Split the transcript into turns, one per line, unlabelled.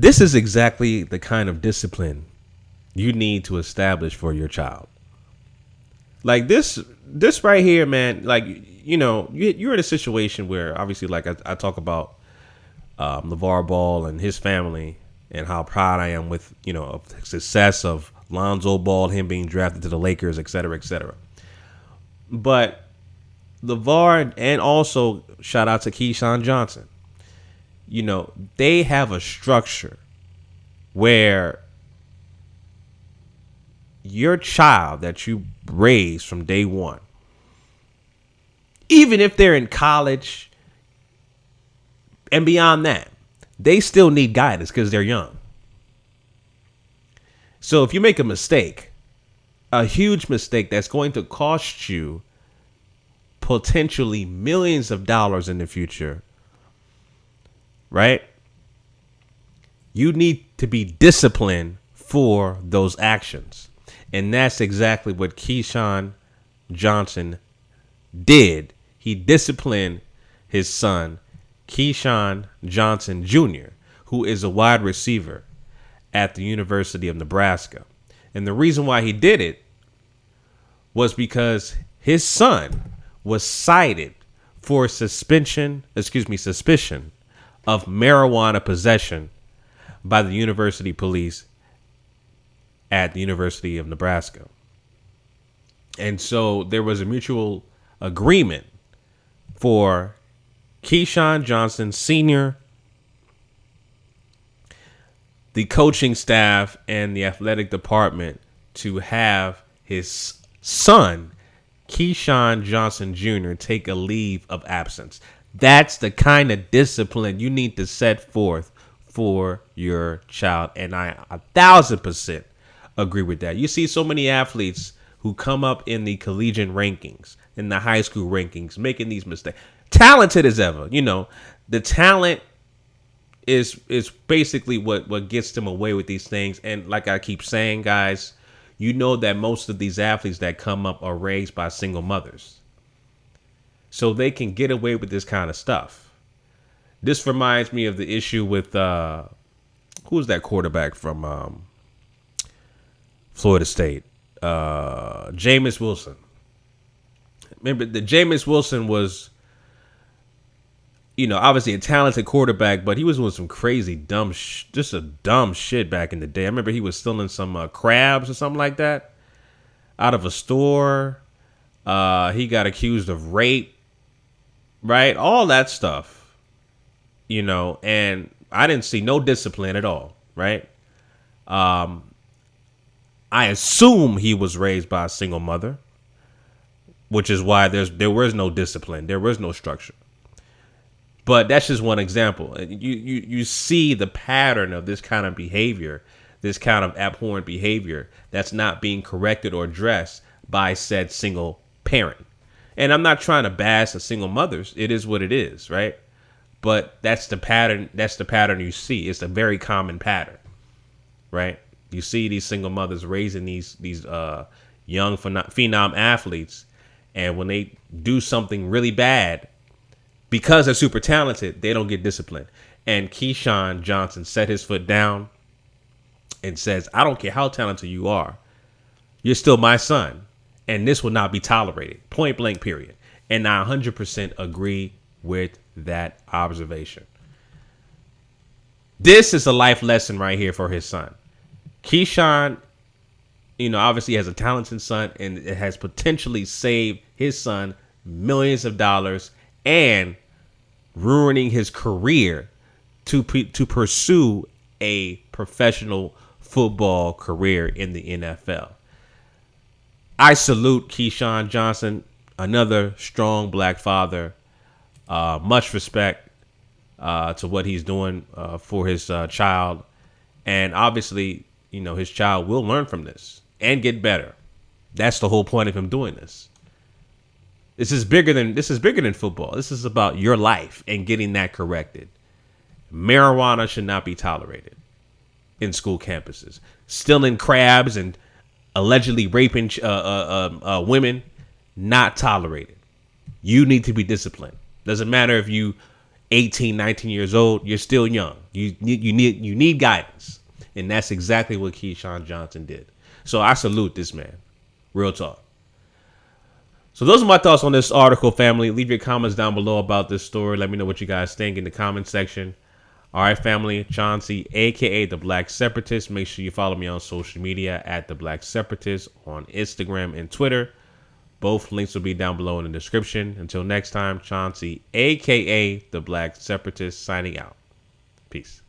This is exactly the kind of discipline you need to establish for your child. Like this right here, man. Like, you know, you're in a situation where obviously, like I talk about LeVar Ball and his family and how proud I am with, you know, of the success of Lonzo Ball, him being drafted to the Lakers, et cetera, et cetera. But LeVar, and also shout out to Keyshawn Johnson, you know, they have a structure where your child that you raise from day one, even if they're in college and beyond that, they still need guidance because they're young. So if you make a mistake, a huge mistake that's going to cost you potentially millions of dollars in the future, right? You need to be disciplined for those actions. And that's exactly what Keyshawn Johnson did. He disciplined his son, Keyshawn Johnson Jr., who is a wide receiver at the University of Nebraska. And the reason why he did it was because his son was cited for suspicion of marijuana possession by the university police at the University of Nebraska. And so there was a mutual agreement for Keyshawn Johnson Sr., the coaching staff, and the athletic department to have his son, Keyshawn Johnson Jr., take a leave of absence. That's the kind of discipline you need to set forth for your child. And I 1,000% agree with that. You see so many athletes who come up in the collegiate rankings, in the high school rankings, making these mistakes. Talented as ever, you know, the talent is basically what gets them away with these things. And like I keep saying, guys, you know that most of these athletes that come up are raised by single mothers, so they can get away with this kind of stuff. This reminds me of the issue with who's that quarterback from Florida State, Jameis Wilson. Remember, the Jameis Wilson was, you know, obviously a talented quarterback, but he was doing some crazy dumb shit back in the day. I remember he was stealing some crabs or something like that out of a store. He got accused of rape, right? All that stuff, you know, and I didn't see no discipline at all, right? I assume he was raised by a single mother, which is why there was no discipline. There was no structure. But that's just one example. You see the pattern of this kind of behavior, this kind of abhorrent behavior that's not being corrected or addressed by said single parent. And I'm not trying to bash the single mothers. It is what it is, right? But that's the pattern. That's the pattern you see. It's a very common pattern, right? You see these single mothers raising these young phenom athletes, and when they do something really bad, because they're super talented, they don't get disciplined. And Keyshawn Johnson set his foot down and says, I don't care how talented you are, you're still my son, and this will not be tolerated. Point blank, period. And I 100% agree with that observation. This is a life lesson right here for his son. Keyshawn, you know, obviously has a talented son, and it has potentially saved his son millions of dollars and ruining his career to pursue a professional football career in the NFL. I salute Keyshawn Johnson, another strong black father. Much respect to what he's doing for his child. And obviously, you know, his child will learn from this and get better. That's the whole point of him doing this. This is bigger than football. This is about your life and getting that corrected. Marijuana should not be tolerated in school campuses. Stealing crabs and allegedly raping women, not tolerated. You need to be disciplined. Doesn't matter if you 18, 19 years old, you're still young. You need guidance, and that's exactly what Keyshawn Johnson did. So I salute this man. Real talk. So those are my thoughts on this article, family. Leave your comments down below about this story. Let me know what you guys think in the comment section. All right, family. Chauncey, a.k.a. The Black Separatist. Make sure you follow me on social media at The Black Separatist on Instagram and Twitter. Both links will be down below in the description. Until next time, Chauncey, a.k.a. The Black Separatist, signing out. Peace.